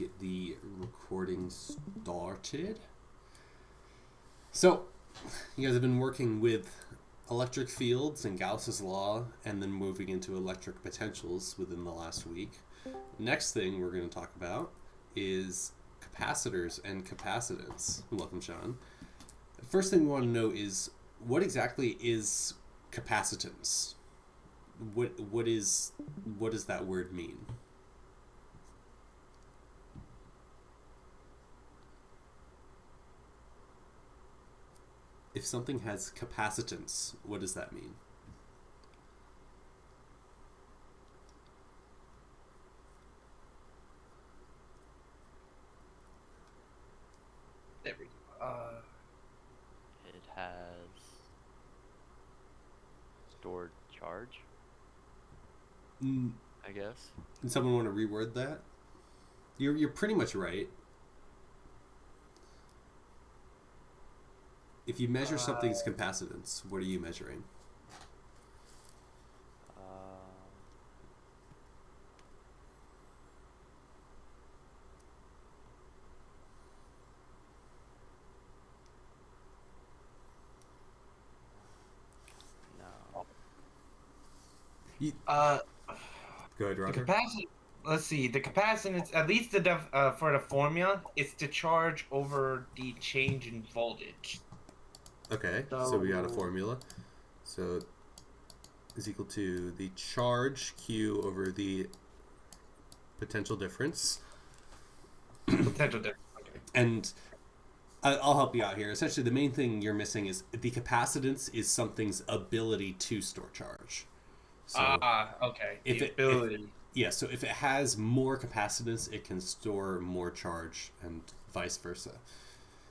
get the recording started. So, you guys have been working with electric fields and Gauss's law, and then moving into electric potentials within the last week. Next thing we're going to talk about is capacitors and capacitance. Welcome, Sean. The first thing we want to know is, what exactly is capacitance? What does that word mean? If something has capacitance, what does that mean? There we go. It has stored charge, I guess. Does someone want to reword that? You're pretty much right. If you measure something's capacitance, what are you measuring? No. Go ahead, The Roger. capacity. Let's see. The capacitance, at least for the formula, is the charge over the change in voltage. Okay, so we got a formula. So is equal to the charge Q over the potential difference. Potential difference. Okay. And I'll help you out here. Essentially, the main thing you're missing is the capacitance is something's ability to store charge. So okay. If The ability. so if it has more capacitance, it can store more charge, and vice versa.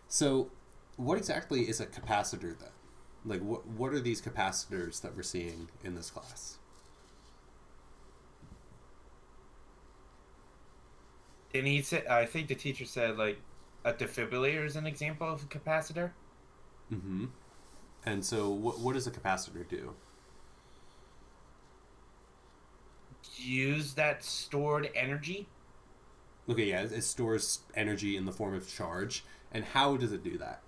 So what exactly is a capacitor then? Like, what are these capacitors that we're seeing in this class? And he said, I think the teacher said, like, a defibrillator is an example of a capacitor. Mm-hmm. And so what does a capacitor do? Use that stored energy. Okay, yeah, it stores energy in the form of charge. And how does it do that?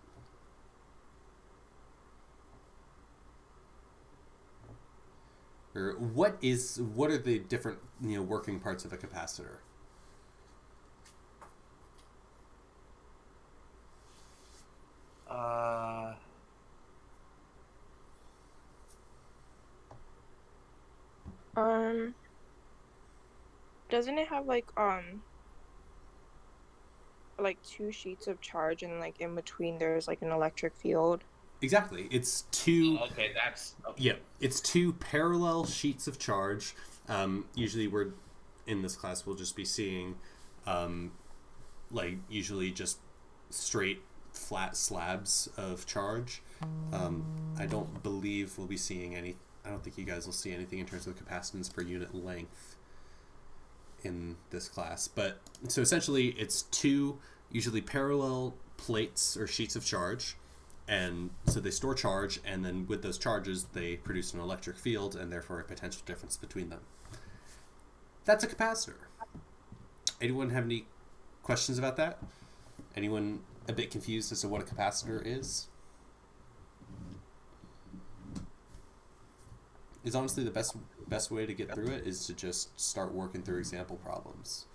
Or what are the different, working parts of a capacitor? Doesn't it have like two sheets of charge, and like in between there's like an electric field? Exactly. It's two. Okay, that's okay. Yeah, it's two parallel sheets of charge. Usually, we're in this class. We'll just be seeing, usually just straight flat slabs of charge. I don't believe we'll be seeing any. I don't think you guys will see anything in terms of capacitance per unit length in this class. But so essentially, it's two usually parallel plates or sheets of charge. And so they store charge, and then with those charges, they produce an electric field, and therefore a potential difference between them. That's a capacitor. Anyone have any questions about that? Anyone a bit confused as to what a capacitor is? Is honestly the best way to get through it is to just start working through example problems.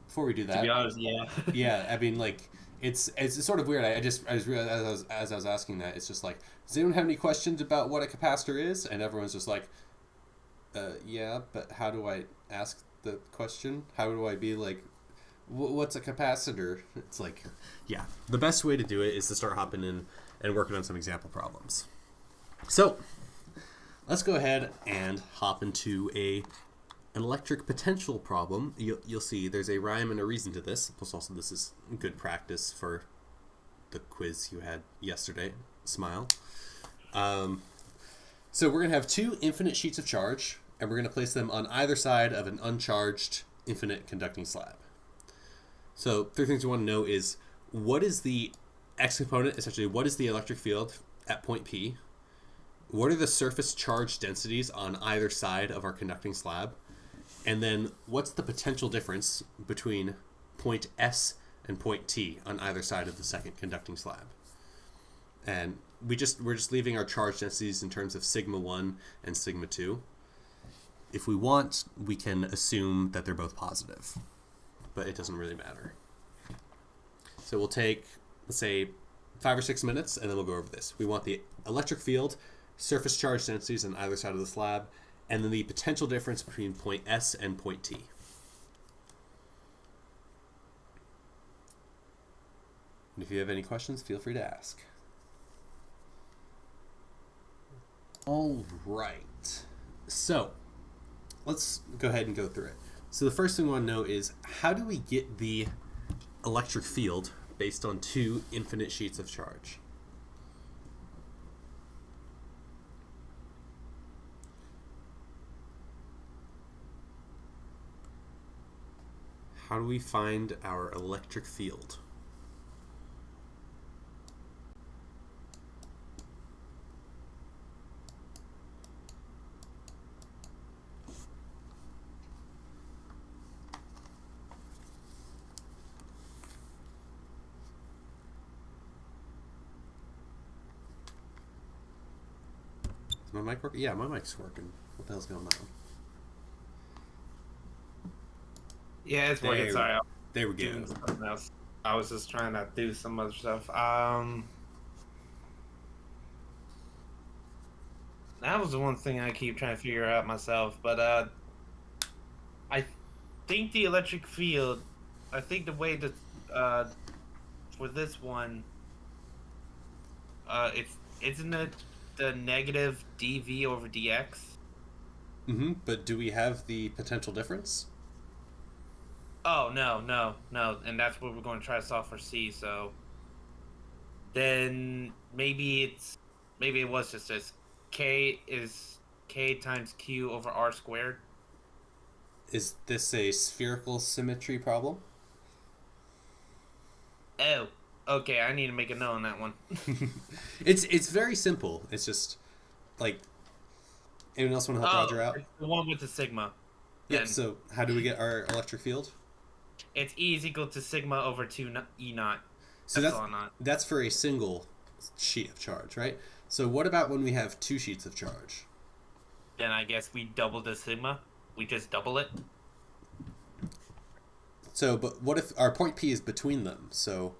Before we do that, To be honest, yeah. yeah, I mean, like, it's sort of weird. I just realized as I was asking that, it's just like, does anyone have any questions about what a capacitor is? And everyone's just like, yeah, but how do I ask the question? How do I be like, what's a capacitor? It's like, yeah, the best way to do it is to start hopping in and working on some example problems. So let's go ahead and hop into an electric potential problem. You'll see there's a rhyme and a reason to this. Plus, also, this is good practice for the quiz you had yesterday. Smile. So we're going to have two infinite sheets of charge, and we're going to place them on either side of an uncharged infinite conducting slab. So three things you want to know is, what is the x component? Essentially, what is the electric field at point P? What are the surface charge densities on either side of our conducting slab? And then what's the potential difference between point S and point T on either side of the second conducting slab. And we're just leaving our charge densities in terms of sigma 1 and sigma 2. If we want, we can assume that they're both positive, but it doesn't really matter. So we'll take, let's say, 5 or 6 minutes, and then we'll go over this. We want the electric field, surface charge densities on either side of the slab, and then the potential difference between point S and point T. And if you have any questions, feel free to ask. All right. So let's go ahead and go through it. So the first thing we want to know is, how do we get the electric field based on 2 infinite sheets of charge? How do we find our electric field? Is my mic working? Yeah, my mic's working. What the hell's going on? Yeah, it's working. Sorry, I was There we go. doing something else. I was just trying to do some other stuff. That was the one thing I keep trying to figure out myself. But I think the electric field. I think the way to for this one, isn't it the negative dv over dx? Mm-hmm. But do we have the potential difference? Oh, no. And that's what we're going to try to solve for C, so then maybe it was just this. K is K times Q over R squared. Is this a spherical symmetry problem? Oh, okay, I need to make a note on that one. It's very simple. It's just, like, anyone else want to help Roger out? The one with the sigma. Yeah, Then so how do we get our electric field? it's E is equal to sigma over 2 E naught. So Epsilon naught. that's for a single sheet of charge, right? So what about when we have 2 sheets of charge? Then I guess we double the sigma. We just double it. So, but what if our point P is between them? So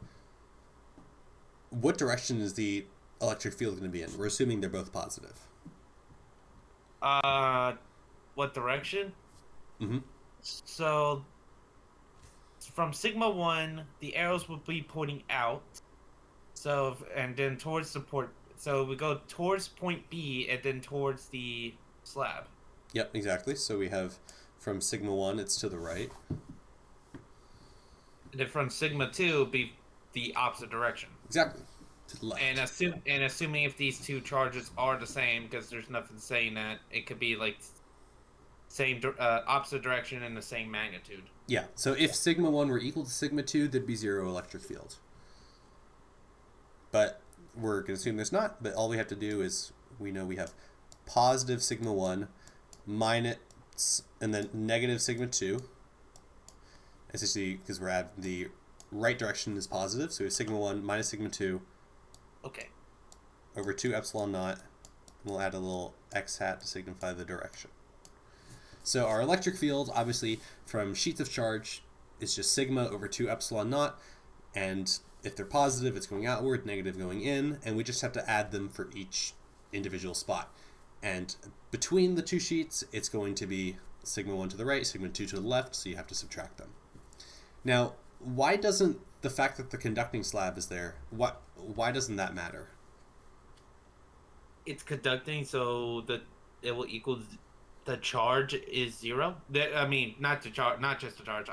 what direction is the electric field going to be in? We're assuming they're both positive. What direction? Mm-hmm. So from sigma 1, the arrows will be pointing out. So, and then towards the port. So we go towards point B and then towards the slab. Yep, exactly. So we have from sigma 1, it's to the right. And then from sigma 2, be the opposite direction. Exactly. To the left. And assuming if these two charges are the same, because there's nothing saying that, it could be like same opposite direction and the same magnitude. Yeah, so if sigma 1 were equal to sigma 2, there'd be 0 electric field. But we're going to assume there's not, but all we have to do is, we know we have positive sigma 1 minus, and then negative sigma 2. Essentially, because we're at the right direction is positive, so we have sigma 1 minus sigma 2 Okay. over 2 epsilon naught. And we'll add a little x hat to signify the direction. So our electric field, obviously, from sheets of charge, is just sigma over 2 epsilon naught, and if they're positive, it's going outward, negative going in, and we just have to add them for each individual spot. And between the 2 sheets, it's going to be sigma 1 to the right, sigma 2 to the left, so you have to subtract them. Now, why doesn't the fact that the conducting slab is there, why doesn't that matter? It's conducting, so it will equal the charge is 0. I mean, not just the charge.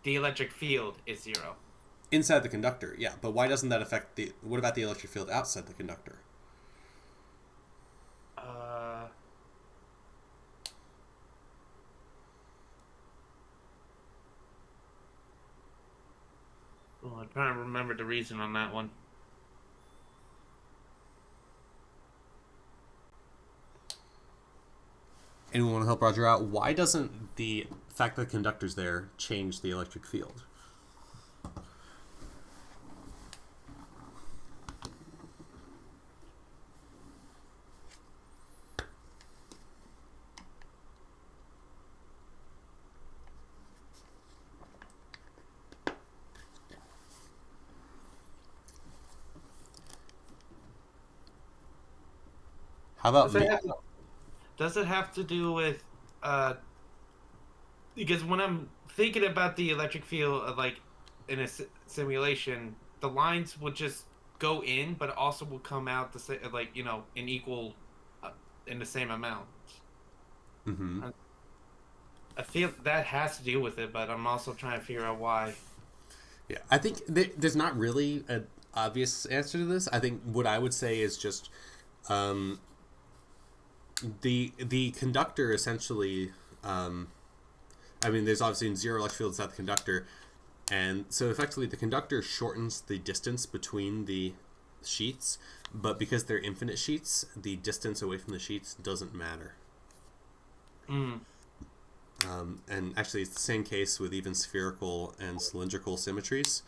The electric field is 0. Inside the conductor, yeah, but why doesn't that affect what about the electric field outside the conductor? I'm trying to remember the reason on that one. Anyone want to help Roger out? Why doesn't the fact that the conductor's there change the electric field? How about Does it me? have, does it have to do with uh? Because when I'm thinking about the electric field, like in a simulation, the lines would just go in, but also will come out the same, like in equal, in the same amount. Mm-hmm. I feel that has to do with it, but I'm also trying to figure out why. Yeah, I think there's not really an obvious answer to this. I think what I would say is just um, the conductor essentially. I mean, there's obviously zero electric field inside the conductor, and so effectively the conductor shortens the distance between the sheets, but because they're infinite sheets, the distance away from the sheets doesn't matter. Mm. And actually, it's the same case with even spherical and cylindrical symmetries,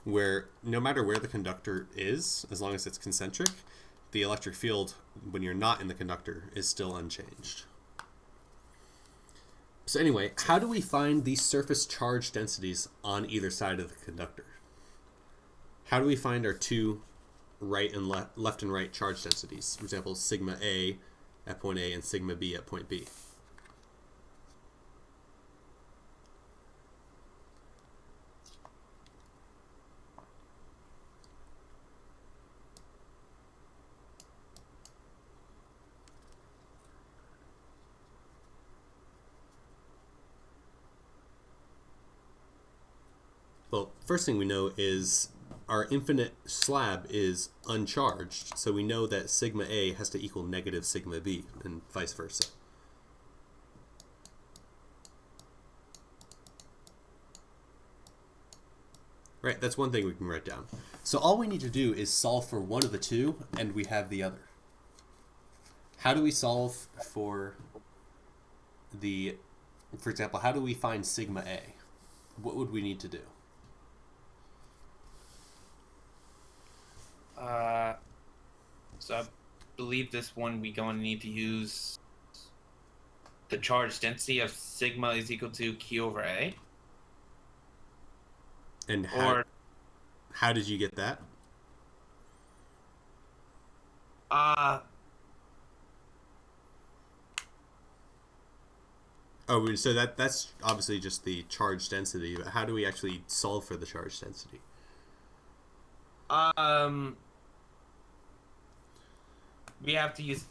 where no matter where the conductor is, as long as it's concentric, the electric field, when you're not in the conductor, is still unchanged. So anyway, how do we find these surface charge densities on either side of the conductor? How do we find our two right and left and right charge densities? For example, sigma A at point A and sigma B at point B. Well, first thing we know is our infinite slab is uncharged, so we know that sigma A has to equal negative sigma B, and vice versa. Right, that's one thing we can write down. So all we need to do is solve for one of the two, and we have the other. How do we solve for for example, how do we find sigma A? What would we need to do? So I believe this one we going to need to use the charge density of sigma is equal to Q over A. And how did you get that? Oh, so that's obviously just the charge density, but how do we actually solve for the charge density? We have to use,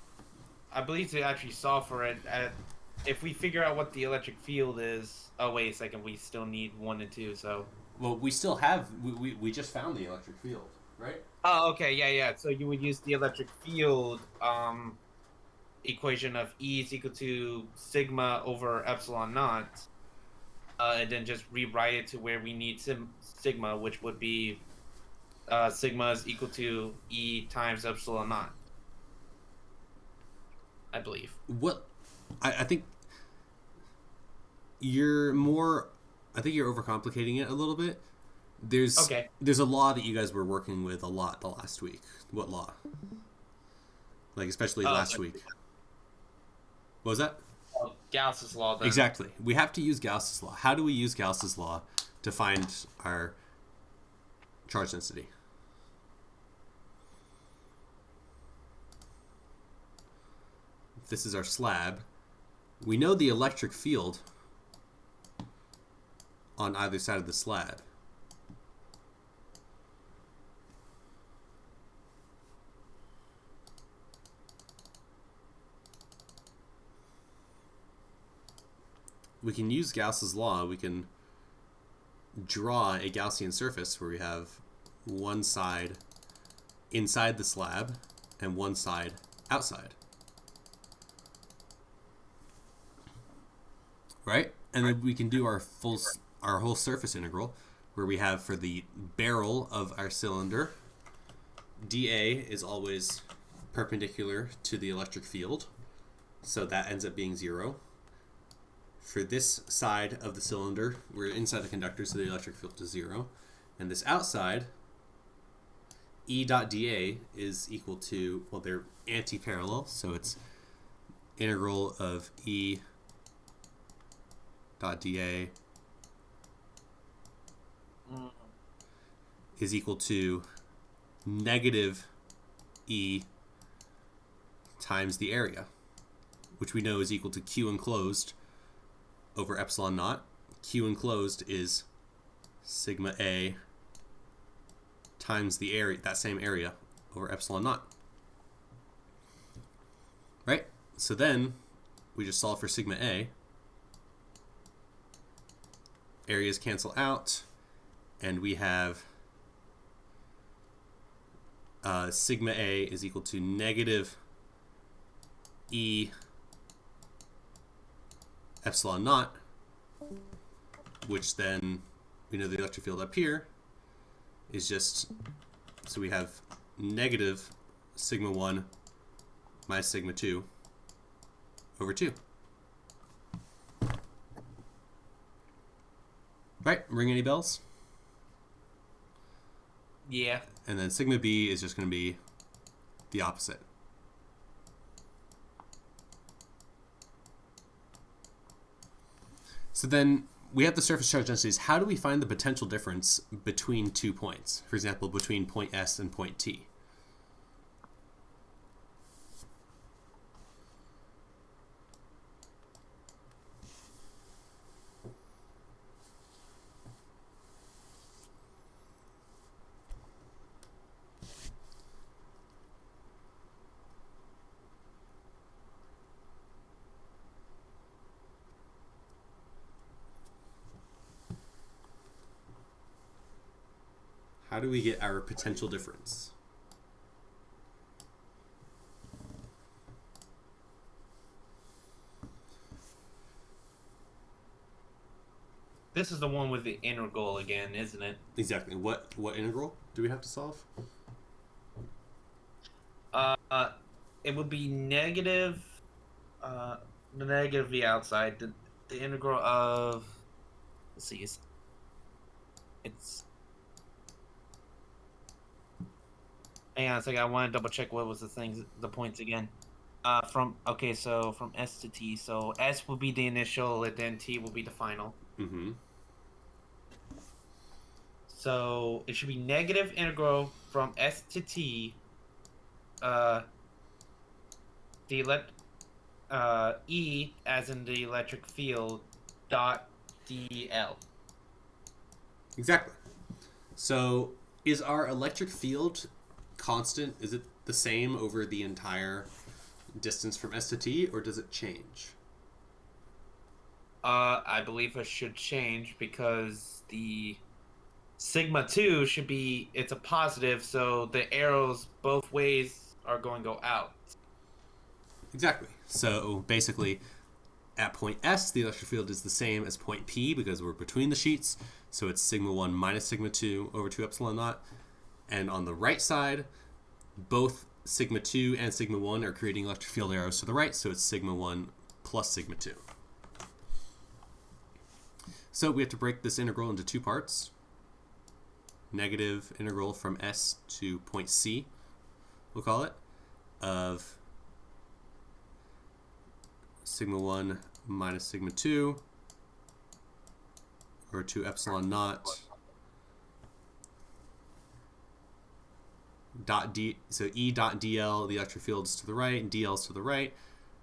I believe, to actually solve for it. If we figure out what the electric field is, oh wait a second, we still need 1 and 2. So. Well, we still have we just found the electric field, right? Oh, okay, yeah. So you would use the electric field equation of E is equal to sigma over epsilon naught, and then just rewrite it to where we need sigma, which would be sigma is equal to E times epsilon naught. I believe. What I think you're more. I think you're overcomplicating it a little bit. There's a law that you guys were working with a lot the last week. What law? Like especially last week. What was that? Gauss's law. Then. Exactly. We have to use Gauss's law. How do we use Gauss's law to find our charge density? This is our slab. We know the electric field on either side of the slab. We can use Gauss's law. We can draw a Gaussian surface where we have one side inside the slab and one side outside. Right? And then we can do our whole surface integral, where we have for the barrel of our cylinder, dA is always perpendicular to the electric field, so that ends up being 0. For this side of the cylinder, we're inside the conductor, so the electric field is 0. And this outside, E dot dA is equal to, well, they're anti-parallel, so it's integral of E dot dA is equal to negative E times the area, which we know is equal to Q enclosed over epsilon naught. Q enclosed is sigma A times the area, that same area, over epsilon naught. Right? So then we just solve for sigma A. Areas cancel out, and we have sigma A is equal to negative E epsilon naught, which then we know the electric field up here is just, so we have negative sigma 1 minus sigma 2 over 2. Right? Ring any bells? Yeah. And then sigma B is just going to be the opposite. So then we have the surface charge densities. How do we find the potential difference between 2 points? For example, between point S and point T. How do we get our potential difference? This is the one with the integral again, isn't it? Exactly. What integral do we have to solve? It would be negative, the negative the outside, the integral of, let's see, it's hang on a second, I want to double check what was the points again. Okay, so from S to T, so S will be the initial, and then T will be the final. Mm-hmm. So it should be negative integral from S to T, E as in the electric field dot dl. Exactly. So is our electric field constant? Is it the same over the entire distance from S to T, or does it change? I believe it should change because the sigma 2 should be, it's a positive, so the arrows both ways are going to go out. Exactly. So basically, at point S, the electric field is the same as point P because we're between the sheets. So it's sigma 1 minus sigma 2 over 2 epsilon naught. And on the right side, both sigma 2 and sigma 1 are creating electric field arrows to the right. So it's sigma 1 plus sigma 2. So we have to break this integral into two parts. Negative integral from S to point C, we'll call it, of sigma 1 minus sigma 2 over 2 epsilon naught dot D, so E dot dl, the electric field is to the right, and dl is to the right,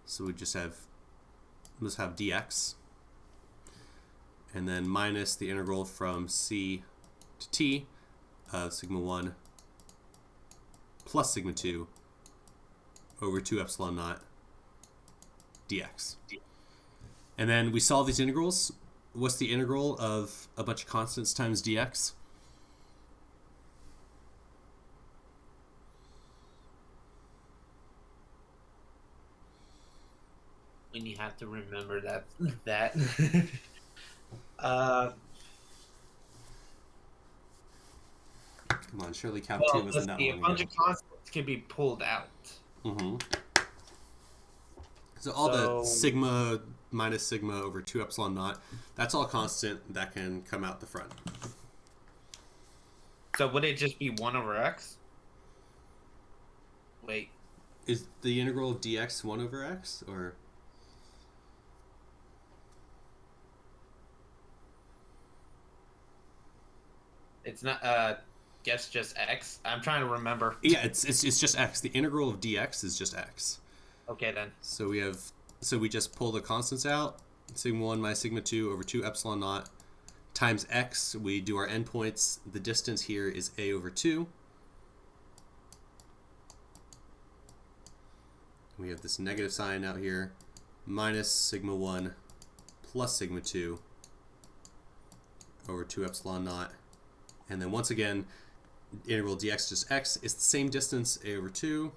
so we just have dx, and then minus the integral from C to T of sigma 1 plus sigma 2 over 2 epsilon naught dx. And then we solve these integrals. What's the integral of a bunch of constants times dx? And you have to remember that. Come on, surely Cap Well, 2 let's isn't that see, a long bunch ago. of constants can be pulled out. Mm-hmm. So all the sigma minus sigma over 2 epsilon naught, that's all constant that can come out the front. So would it just be 1 over x? Wait. Is the integral of dx 1 over x, or? It's not, guess just x? I'm trying to remember. Yeah, it's just x. The integral of dx is just x. Okay then. So we just pull the constants out. Sigma 1 minus sigma 2 over 2 epsilon naught times x. We do our endpoints. The distance here is a over 2. We have this negative sign out here. Minus sigma 1 plus sigma 2 over 2 epsilon naught. And then once again, integral dx just x is the same distance, a over 2.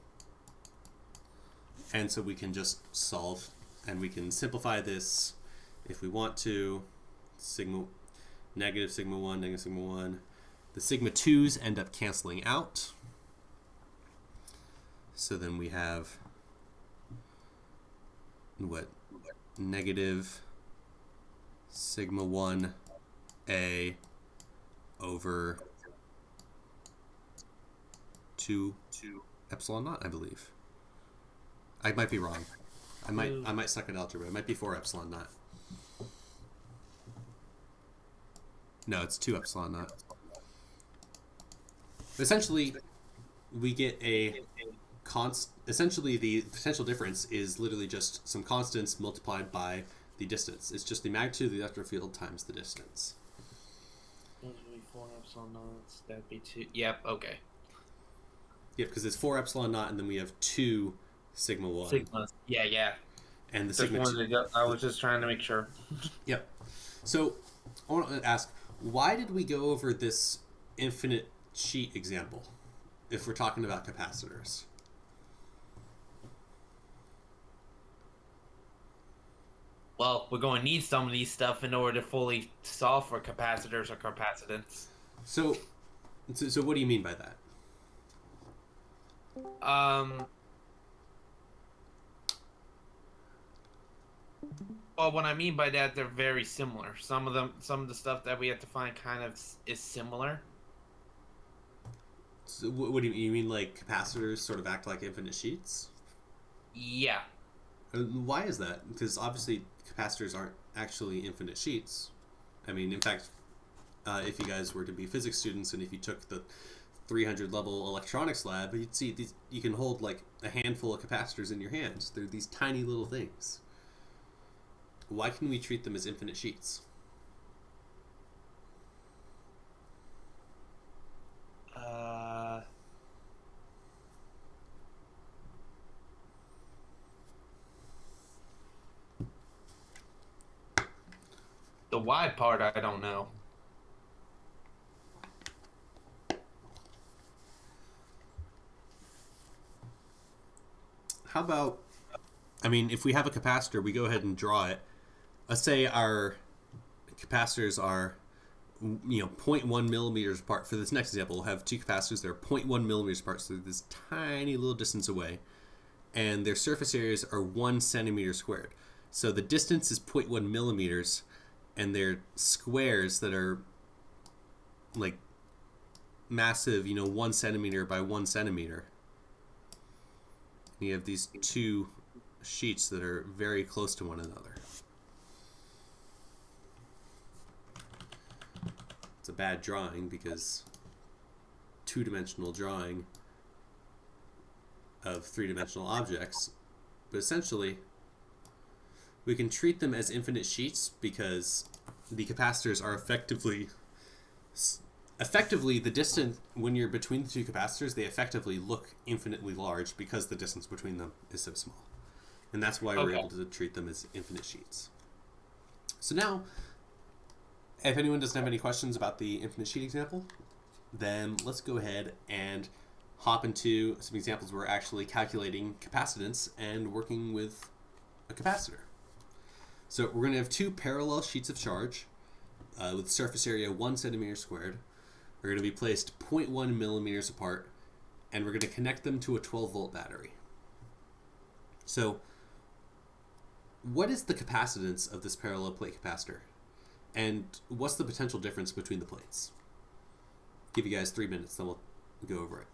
And so we can just solve, and we can simplify this if we want to. Negative sigma 1, negative sigma 1. The sigma 2's end up canceling out. So then we have what? Negative sigma 1 a over 2 epsilon naught, I believe. I might be wrong. I might suck at algebra. It might be 4 epsilon naught. No, it's 2 epsilon naught. Essentially, we get a essentially the potential difference is literally just some constants multiplied by the distance. It's just the magnitude of the electric field times the distance. Those would be 4 epsilon naughts. That'd be 2. Yep. Okay. Yep, because it's 4 epsilon naught, and then we have 2 sigma 1. Sigma. Yeah. And the Just sigma 2. I was just trying to make sure. Yep. So I want to ask, why did we go over this infinite sheet example if we're talking about capacitors? Well, we're going to need some of these stuff in order to fully solve for capacitors or capacitance. So what do you mean by that? Well, what I mean by that, they're very similar. Some of the stuff that we have to find kind of is similar. So what do you mean? Like capacitors sort of act like infinite sheets? Yeah. Why is that? Because obviously capacitors aren't actually infinite sheets. I mean, in fact, if you guys were to be physics students and if you took the 300 level electronics lab, you'd see these. You can hold like a handful of capacitors in your hands. They're these tiny little things. Why can we treat them as infinite sheets? The why part, I don't know. How about, I mean, if we have a capacitor, we go ahead and draw it. Let's say our capacitors are, 0.1 millimeters apart. For this next example, we'll have two capacitors that are 0.1 millimeters apart, so they're this tiny little distance away, and their surface areas are 1 centimeter squared. So the distance is 0.1 millimeters, and they're squares that are like massive, 1 centimeter by 1 centimeter. And you have these two sheets that are very close to one another. It's a bad drawing because two-dimensional drawing of three-dimensional objects, but essentially we can treat them as infinite sheets because the capacitors are effectively the distance when you're between the two capacitors, they effectively look infinitely large because the distance between them is so small. And that's why we're able to treat them as infinite sheets. So now, if anyone doesn't have any questions about the infinite sheet example, then let's go ahead and hop into some examples where we're actually calculating capacitance and working with a capacitor. So we're going to have two parallel sheets of charge with surface area 1 centimeter squared. They're going to be placed 0.1 millimeters apart, and we're going to connect them to a 12-volt battery. So what is the capacitance of this parallel plate capacitor? And what's the potential difference between the plates? Give you guys 3 minutes, then we'll go over it.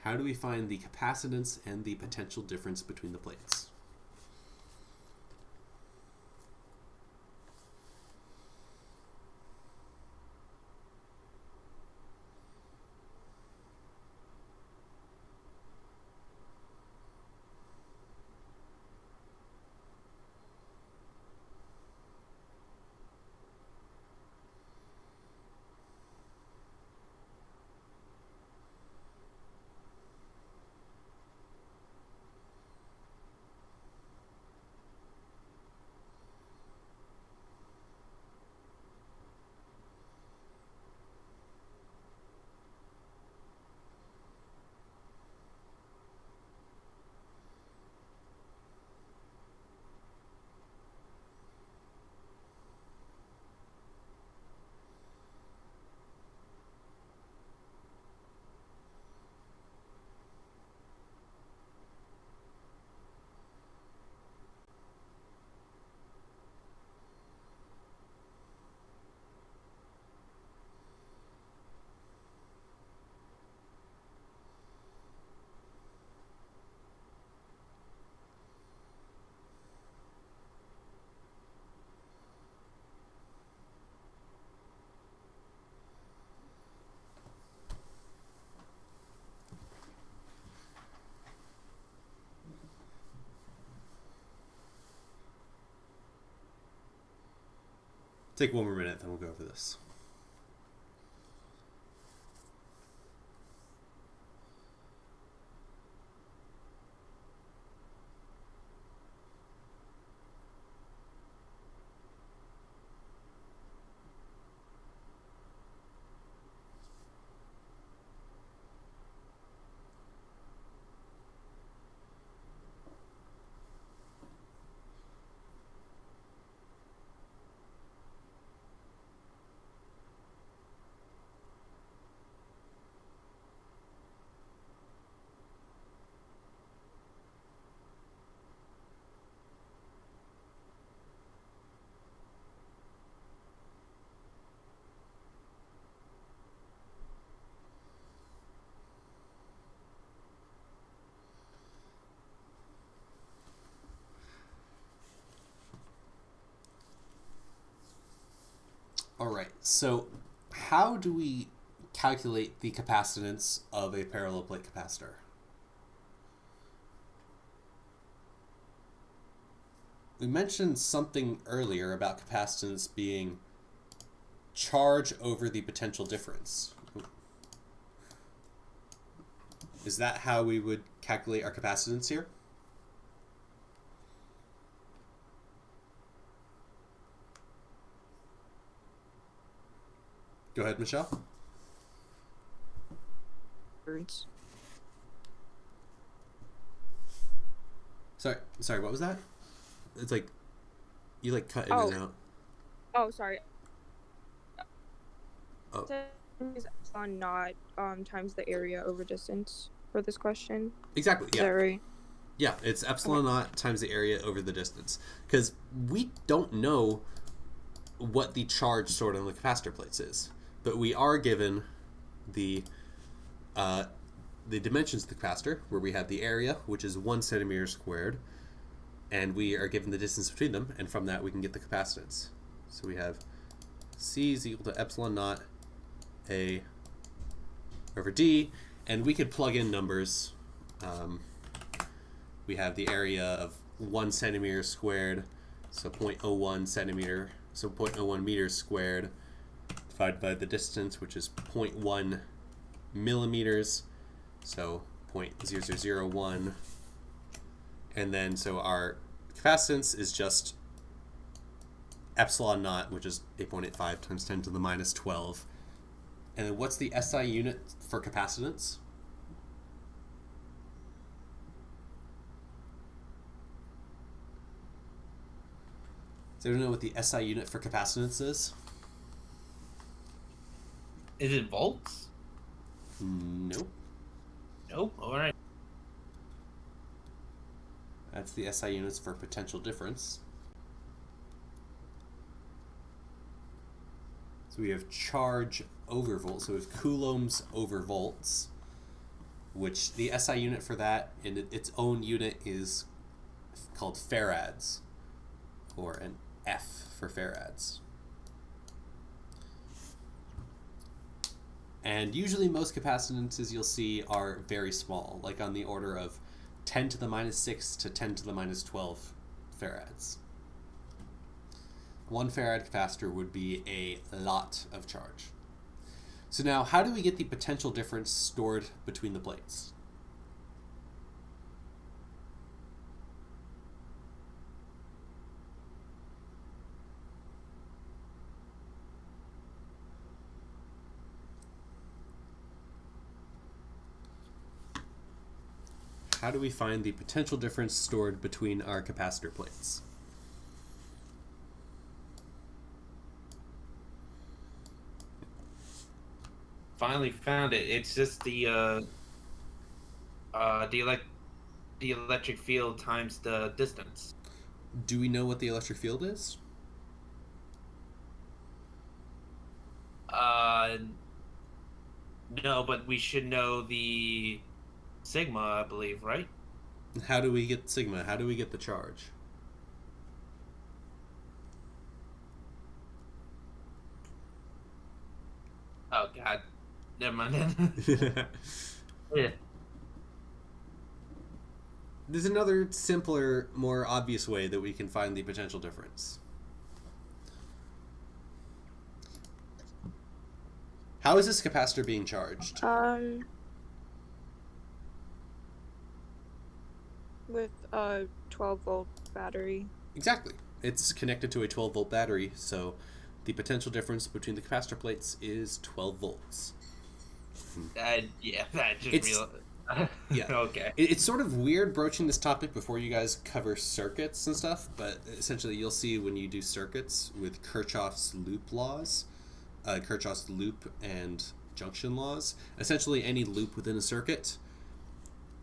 How do we find the capacitance and the potential difference between the plates? Take one more minute, then we'll go over this. All right, so how do we calculate the capacitance of a parallel plate capacitor? We mentioned something earlier about capacitance being charge over the potential difference. Is that how we would calculate our capacitance here? Go ahead, Michelle. Words. Sorry, what was that? It's like you like cut in Oh. and out. Oh, sorry. Oh. Is epsilon not times the area over distance for this question? Exactly, Is yeah. that right? Yeah, it's epsilon naught times the area over the distance. Because we don't know what the charge stored on the capacitor plates is. But we are given the dimensions of the capacitor, where we have the area, which is 1 centimeter squared, and we are given the distance between them, and from that we can get the capacitance. So we have C is equal to epsilon naught A over D, and we could plug in numbers. We have the area of 1 centimeter squared, so 0.01 centimeter, so 0.01 meters squared, divided by the distance, which is 0.1 millimeters, so 0.0001. And then, so our capacitance is just epsilon naught, which is 8.85 times 10 to the minus 12. And then what's the SI unit for capacitance? Does anyone know what the SI unit for capacitance is? Is it volts? Nope. Nope. All right. That's the SI units for potential difference. So we have charge over volts. So we have coulombs over volts, which the SI unit for that in its own unit is called farads, or an F for farads. And usually most capacitances you'll see are very small, like on the order of 10 to the minus 6 to 10 to the minus 12 farads. 1 farad capacitor would be a lot of charge. So now, how do we get the potential difference stored between the plates? How do we find the potential difference stored between our capacitor plates? Finally found it. It's just the electric field times the distance. Do we know what the electric field is? No, but we should know the sigma, I believe, right? How do we get sigma? How do we get the charge? Oh God, never mind then. Yeah. There's another simpler, more obvious way that we can find the potential difference. How is this capacitor being charged? With a 12-volt battery. Exactly. It's connected to a 12-volt battery, so the potential difference between the capacitor plates is 12 volts. Yeah, that just It's- real. yeah. Okay. It's sort of weird broaching this topic before you guys cover circuits and stuff, but essentially you'll see when you do circuits with Kirchhoff's loop laws, Kirchhoff's loop and junction laws, essentially any loop within a circuit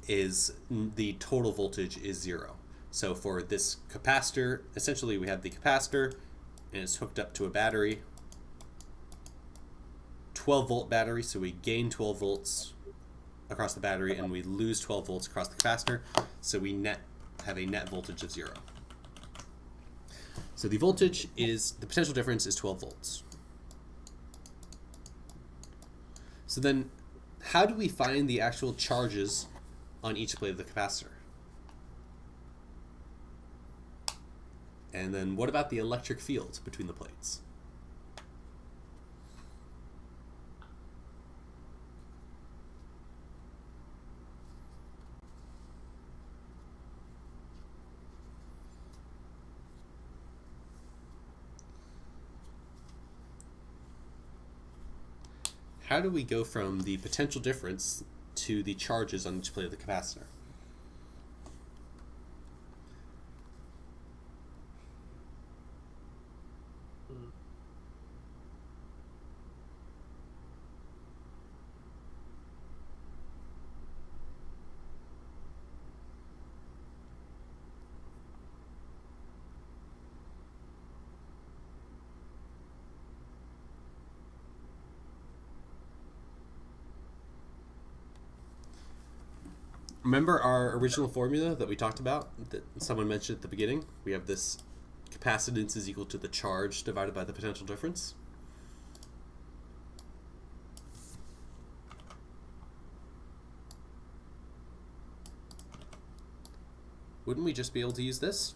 is the total voltage is 0. So for this capacitor, essentially we have the capacitor and it's hooked up to a battery, 12 volt battery, so we gain 12 volts across the battery and we lose 12 volts across the capacitor, so we have a net voltage of 0. So the potential difference is 12 volts. So then how do we find the actual charges on each plate of the capacitor? And then what about the electric field between the plates? How do we go from the potential difference to the charges on each plate of the capacitor? Remember our original formula that we talked about, that someone mentioned at the beginning? We have this capacitance is equal to the charge divided by the potential difference. Wouldn't we just be able to use this?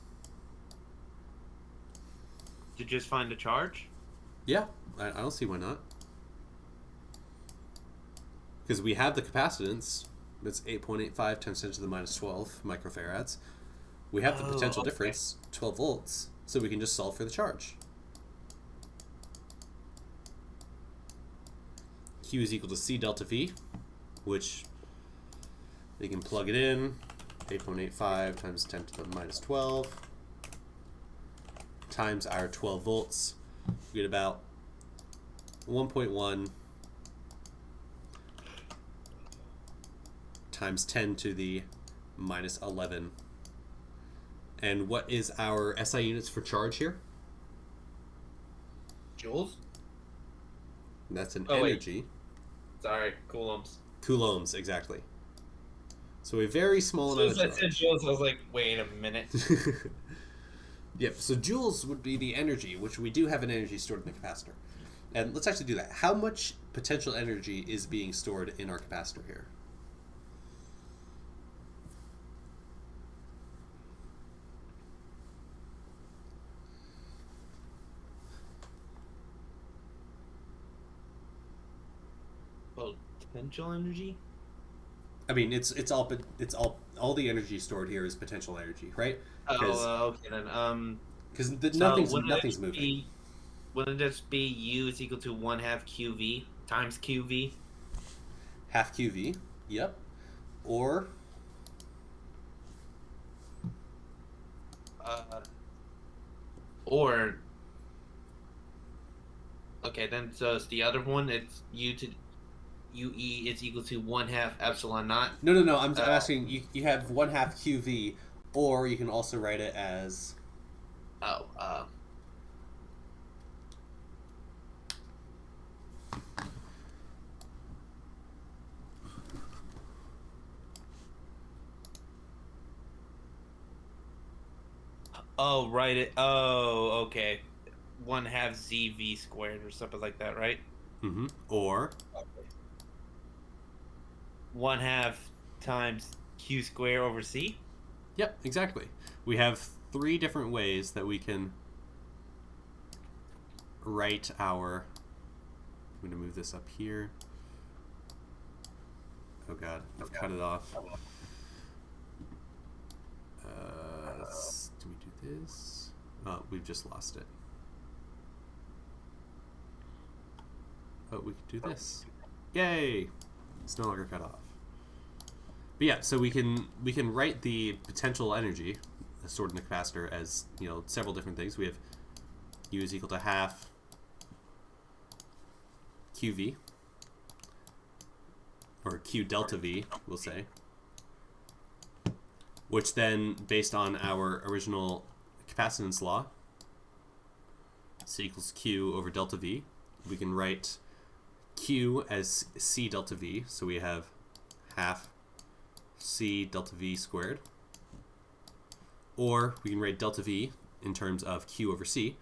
To just find a charge? Yeah, I don't see why not. Because we have the capacitance, it's 8.85 times 10 to the minus 12 microfarads. We have the potential difference, 12 volts, so we can just solve for the charge. Q is equal to C delta V, which we can plug it in, 8.85 times 10 to the minus 12 times our 12 volts. We get about 1.1 times 10 to the minus 11. And what is our SI units for charge here? Joules? That's an Oh, wait. energy. Sorry, coulombs. Coulombs, exactly. So a very small As soon amount as of I said charge. joules, I was like, wait a minute. Yep, so joules would be the energy, which we do have an energy stored in the capacitor. And let's actually do that. How much potential energy is being stored in our capacitor here? Potential energy? I mean, it's all the energy stored here is potential energy, right? Okay then. Because So nothing's wouldn't it moving. be- Wouldn't this be U is equal to 1/2 QV times QV? Half QV. Yep. Or Or okay, then so it's the other one. It's U to UE is equal to 1/2 epsilon naught. no. I'm asking you have 1/2 QV, or you can also write it as right. Okay. 1/2 ZV squared or something like that, right? or 1/2 times Q squared over C. yep, exactly. We have 3 different ways that we can write our I'm going to move this up here. Oh god, I've cut it off. Do we do this? Oh, we've just lost it. Oh, we can do this. Yay! It's no longer cut off. But yeah, so we can write the potential energy stored in the capacitor as, you know, several different things. We have U is equal to half QV, or Q delta V, we'll say, which then, based on our original capacitance law, C equals Q over delta V, we can write Q as C delta V, so we have half C delta V squared, or we can write delta V in terms of Q over C,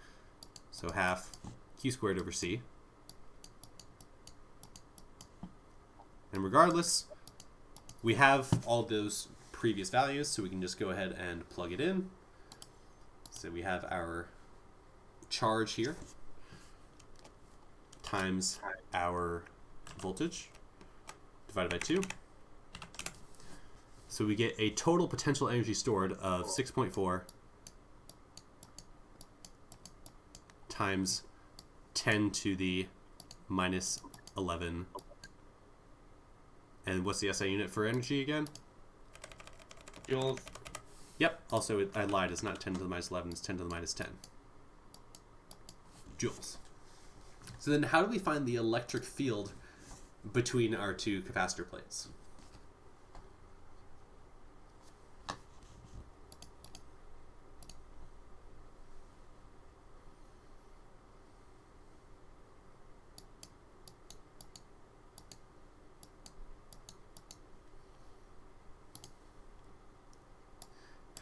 so half Q squared over C. And regardless, we have all those previous values, so we can just go ahead and plug it in. So we have our charge here times our voltage divided by 2. So we get a total potential energy stored of 6.4 times 10 to the minus 11. And what's the SI unit for energy again? Joules. Yep, also I lied, it's not 10 to the minus 11, it's 10 to the minus 10 joules. So then how do we find the electric field between our two capacitor plates?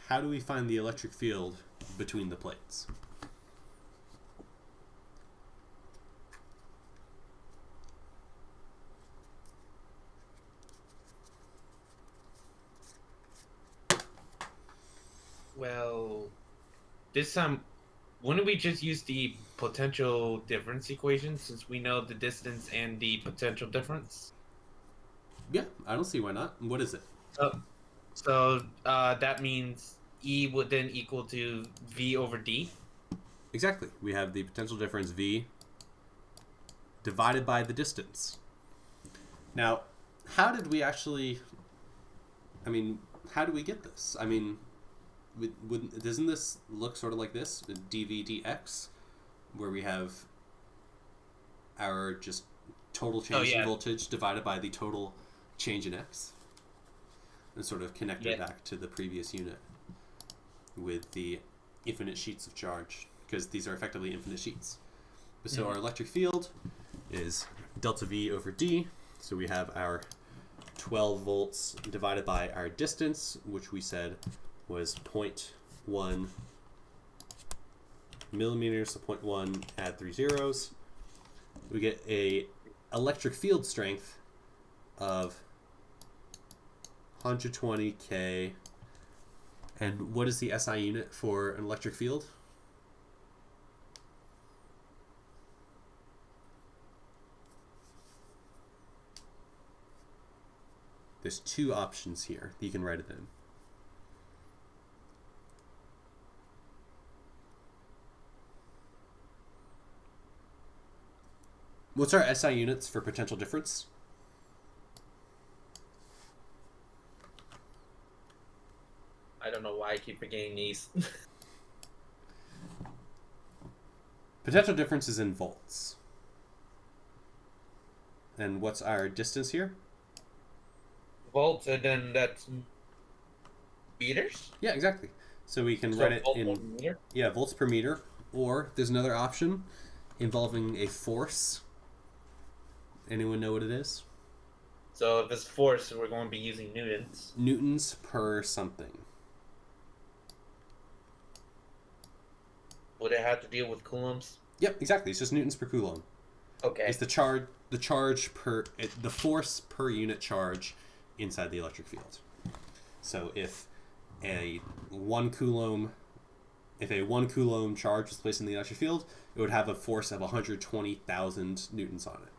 How do we find the electric field between the plates? Well, this time, wouldn't we just use the potential difference equation since we know the distance and the potential difference? Yeah, I don't see why not. What is it? So that means E would then equal to V over D. Exactly. We have the potential difference V divided by the distance. Now, how did we actually... I mean, how do we get this? I mean, doesn't this look sort of like this? dV dx, where we have our just total change in voltage divided by the total change in x, and sort of connect it back to the previous unit with the infinite sheets of charge, because these are effectively infinite sheets. So our electric field is delta V over D, so we have our 12 volts divided by our distance, which we said was 0.1 millimeters, so 0.1 add 3 zeros. We get a electric field strength of 120 K. And what is the SI unit for an electric field? There's two options here that you can write it in. What's our SI units for potential difference? I don't know why I keep forgetting these. Potential difference is in volts. And what's our distance here? Volts, and then that's meters? Yeah, exactly. So we can write it in volts per meter, or there's another option involving a force. Anyone know what it is? So if it's force, we're going to be using newtons. Newtons per something. Would it have to deal with coulombs? Yep, exactly. It's just newtons per coulomb. Okay. It's the charge per the force per unit charge inside the electric field. So if a 1 coulomb charge was placed in the electric field, it would have a force of 120,000 newtons on it.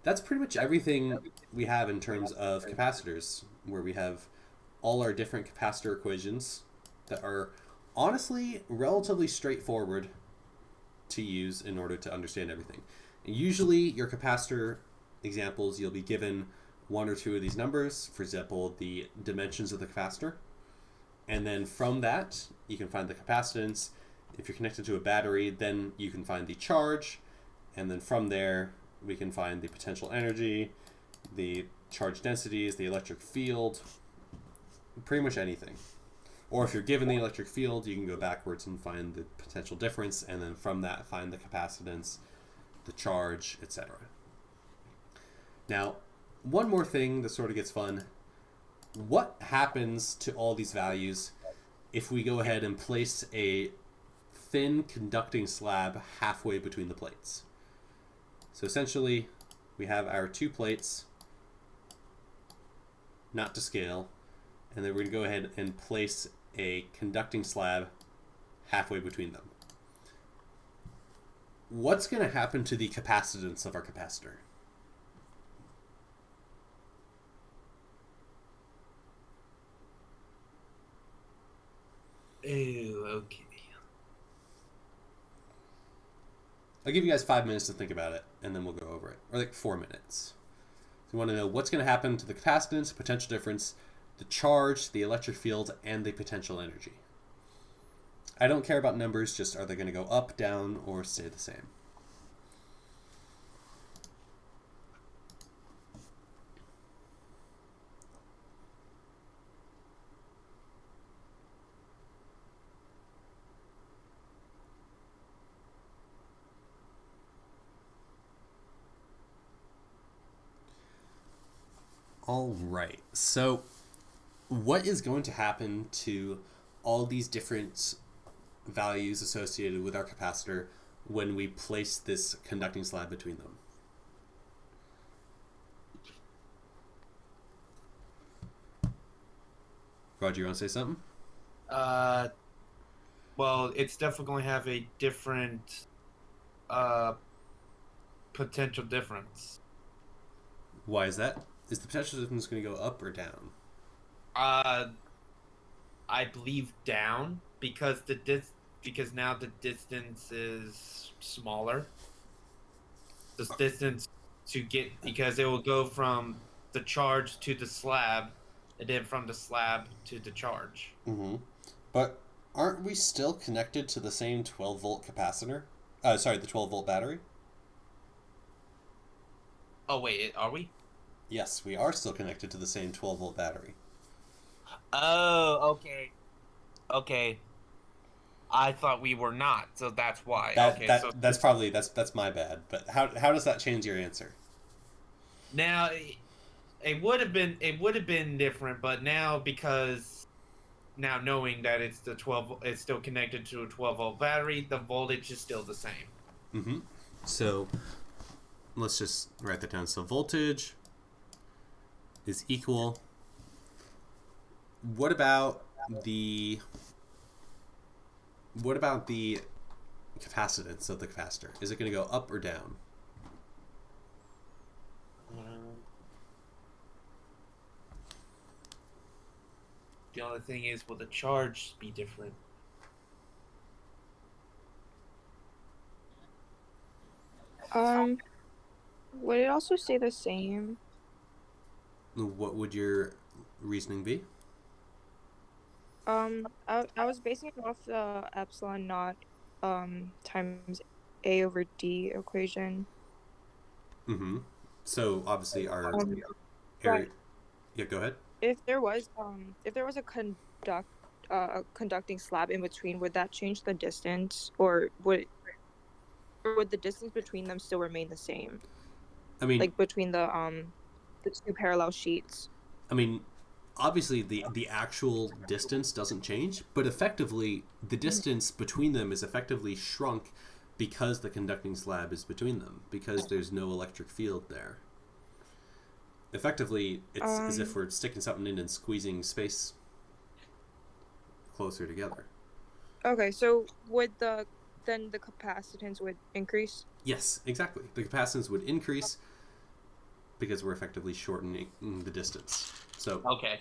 That's pretty much everything we have in terms of capacitors, where we have all our different capacitor equations that are honestly relatively straightforward to use in order to understand everything. And usually, your capacitor examples, you'll be given one or two of these numbers, for example, the dimensions of the capacitor. And then from that, you can find the capacitance. If you're connected to a battery, then you can find the charge. And then from there, we can find the potential energy, the charge densities, the electric field, pretty much anything. Or if you're given the electric field, you can go backwards and find the potential difference, and then from that, find the capacitance, the charge, etc. Now, one more thing that sort of gets fun. What happens to all these values if we go ahead and place a thin conducting slab halfway between the plates? So essentially, we have our two plates, not to scale, and then we're going to go ahead and place a conducting slab halfway between them. What's going to happen to the capacitance of our capacitor? Ooh, okay. I'll give you guys 5 minutes to think about it, and then we'll go over it. Or like 4 minutes. So you want to know what's going to happen to the capacitance, potential difference, the charge, the electric field, and the potential energy. I don't care about numbers, just are they going to go up, down, or stay the same? All right. So, what is going to happen to all these different values associated with our capacitor when we place this conducting slab between them? Roger, you want to say something? Well, it's definitely going to have a different potential difference. Why is that? Is the potential difference going to go up or down? I believe down because because now the distance is smaller. The distance to get because it will go from the charge to the slab, and then from the slab to the charge. Mm-hmm. But aren't we still connected to the same 12-volt capacitor? The 12-volt battery? Oh wait, are we? Yes, we are still connected to the same 12-volt battery. Oh, okay. Okay. I thought we were not, so that's why. That's my bad. But how does that change your answer? Now it would have been different, but now because now knowing that it's still connected to a 12-volt battery, the voltage is still the same. Mm-hmm. So let's just write that down. So voltage is equal. What about the capacitance of the capacitor? Is it going to go up or down? The only thing is, will the charge be different? Would it also stay the same? What would your reasoning be? I was basing it off the epsilon naught times A over D equation. Mm-hmm. So obviously our Right. Yeah, go ahead. If there was a conducting slab in between, would that change the distance, or would the distance between them still remain the same? I mean, Like between the two parallel sheets. I mean, obviously the actual distance doesn't change, but effectively the distance between them is effectively shrunk because the conducting slab is between them, because there's no electric field there. Effectively, it's as if we're sticking something in and squeezing space closer together. Okay, so then the capacitance would increase? Yes, exactly. The capacitance would increase, because we're effectively shortening the distance. So Okay.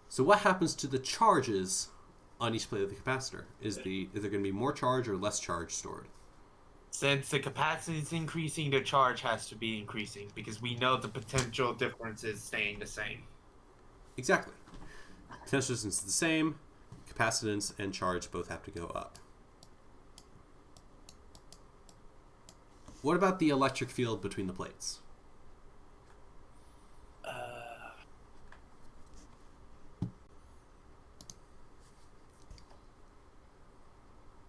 So what happens to the charges on each plate of the capacitor? Is there going to be more charge or less charge stored? Since the capacity is increasing, the charge has to be increasing because we know the potential difference is staying the same. Exactly. Potential distance is the same. Capacitance and charge both have to go up. What about the electric field between the plates?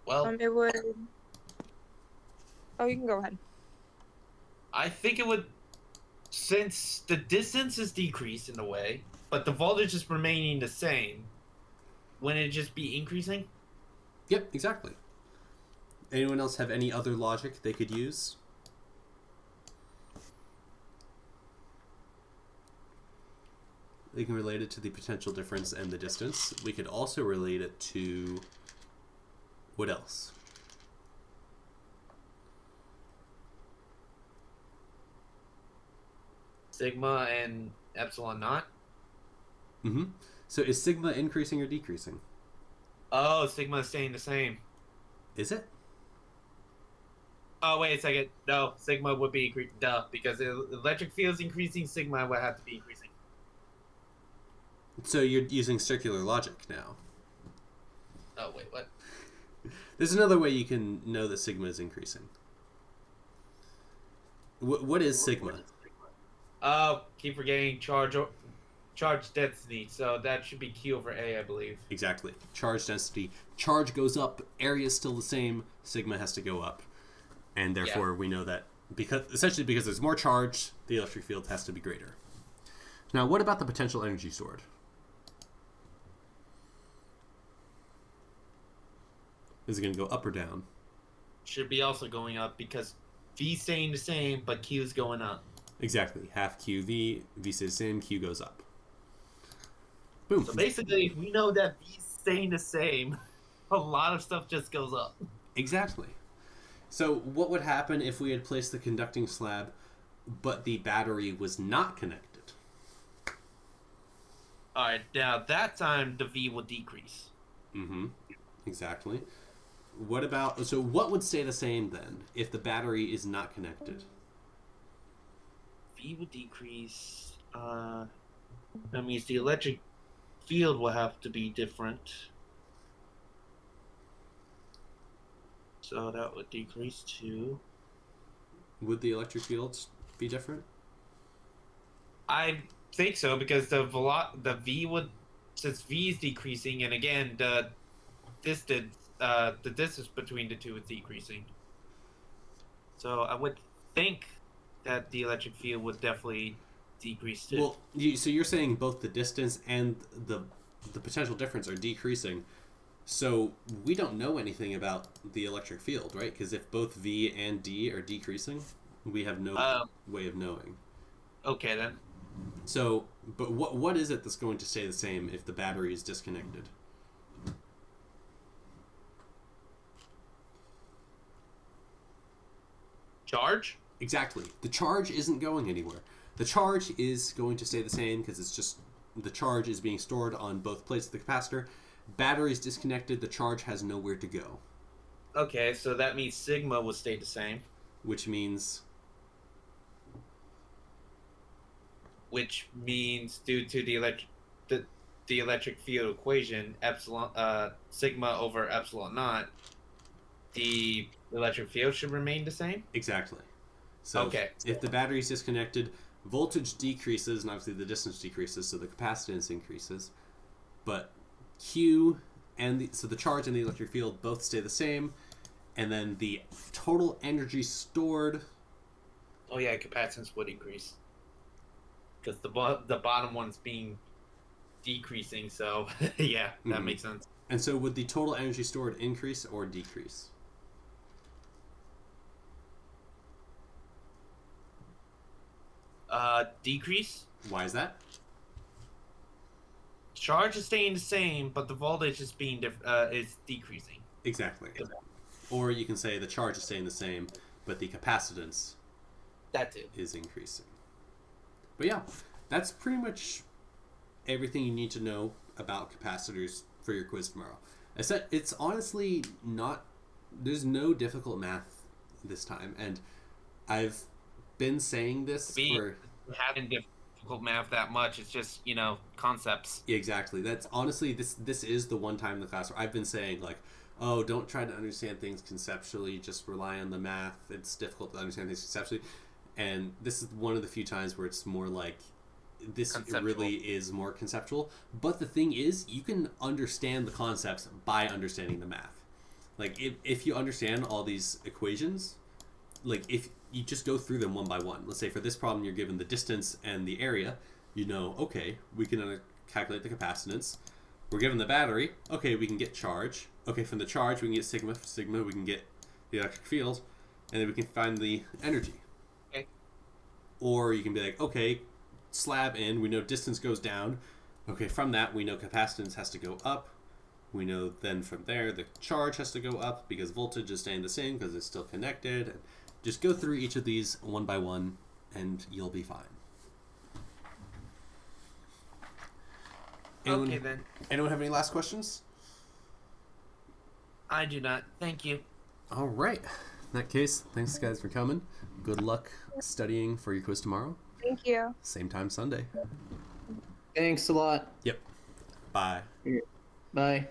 Well, It would. Oh, you can go ahead. I think it would, since the distance is decreased in a way, but the voltage is remaining the same, wouldn't it just be increasing? Yep, exactly. Anyone else have any other logic they could use? They can relate it to the potential difference and the distance. We could also relate it to... what else? Sigma and epsilon naught? Mm-hmm. So is sigma increasing or decreasing? Oh, sigma is staying the same. Is it? Oh, wait a second. No, sigma would be increasing. Duh, because the electric field is increasing, sigma would have to be increasing. So you're using circular logic now. Oh, wait, what? There's another way you can know that sigma is increasing. What is sigma? Oh, keep forgetting charge density. So that should be Q over A, I believe. Exactly. Charge density. Charge goes up, area is still the same, sigma has to go up. And therefore we know that because there's more charge, the electric field has to be greater. Now, what about the potential energy stored? Is it going to go up or down? Should be also going up because V staying the same, but Q is going up. Exactly. Half QV, V stays the same, Q goes up. Boom. So basically, if we know that V staying the same, a lot of stuff just goes up. Exactly. So what would happen if we had placed the conducting slab, but the battery was not connected? All right, now that time the V will decrease. Mm-hmm. Exactly. What about... So what would stay the same then if the battery is not connected? V will decrease. That means the electric field will have to be different. So that would decrease too. Would the electric fields be different? I think so because the V would, since V is decreasing, and again the distance between the two is decreasing. So I would think that the electric field would definitely decrease too. Well, so you're saying both the distance and the potential difference are decreasing. So we don't know anything about the electric field, right? Because if both V and D are decreasing, we have no way of knowing. Okay then. So, but what is it that's going to stay the same if the battery is disconnected? Charge? Exactly. The charge isn't going anywhere. The charge is going to stay the same because it's just the charge is being stored on both plates of the capacitor. Battery's disconnected, the charge has nowhere to go. Okay, so that means sigma will stay the same. Which means due to the electric field equation, sigma over epsilon naught, the electric field should remain the same? exactly. So Okay. if the battery's disconnected, voltage decreases and obviously the distance decreases, so the capacitance increases. But Q and so the charge and the electric field both stay the same, and then the total energy stored... Oh yeah, capacitance would increase. Because the bottom one's being decreasing, so yeah, that Mhm. makes sense. And so would the total energy stored increase or decrease? Decrease? Why is that? Charge is staying the same, but the voltage is is decreasing. Exactly. Or you can say the charge is staying the same, but the capacitance That too. is increasing. But yeah, that's pretty much everything you need to know about capacitors for your quiz tomorrow. It's honestly not, there's no difficult math this time, and I've been saying this for... having difficult math that much. It's just, concepts. Exactly. That's honestly, this is the one time in the class where I've been saying, like, oh, don't try to understand things conceptually, just rely on the math. It's difficult to understand things conceptually. And this is one of the few times where it's more like, this really is more conceptual. But the thing is, you can understand the concepts by understanding the math. Like, if you understand all these equations, like, if you just go through them one by one. Let's say for this problem, you're given the distance and the area. You know, okay, we can calculate the capacitance. We're given the battery. Okay, we can get charge. Okay, from the charge, we can get sigma. From sigma, we can get the electric field. And then we can find the energy. Okay. Or you can be like, okay, slab in, we know distance goes down. Okay, from that, we know capacitance has to go up. We know then from there, the charge has to go up because voltage is staying the same because it's still connected. And just go through each of these one by one, and you'll be fine. Okay, then. Anyone have any last questions? I do not. Thank you. All right. In that case, thanks guys for coming. Good luck studying for your quiz tomorrow. Thank you. Same time Sunday. Thanks a lot. Yep. Bye. Bye.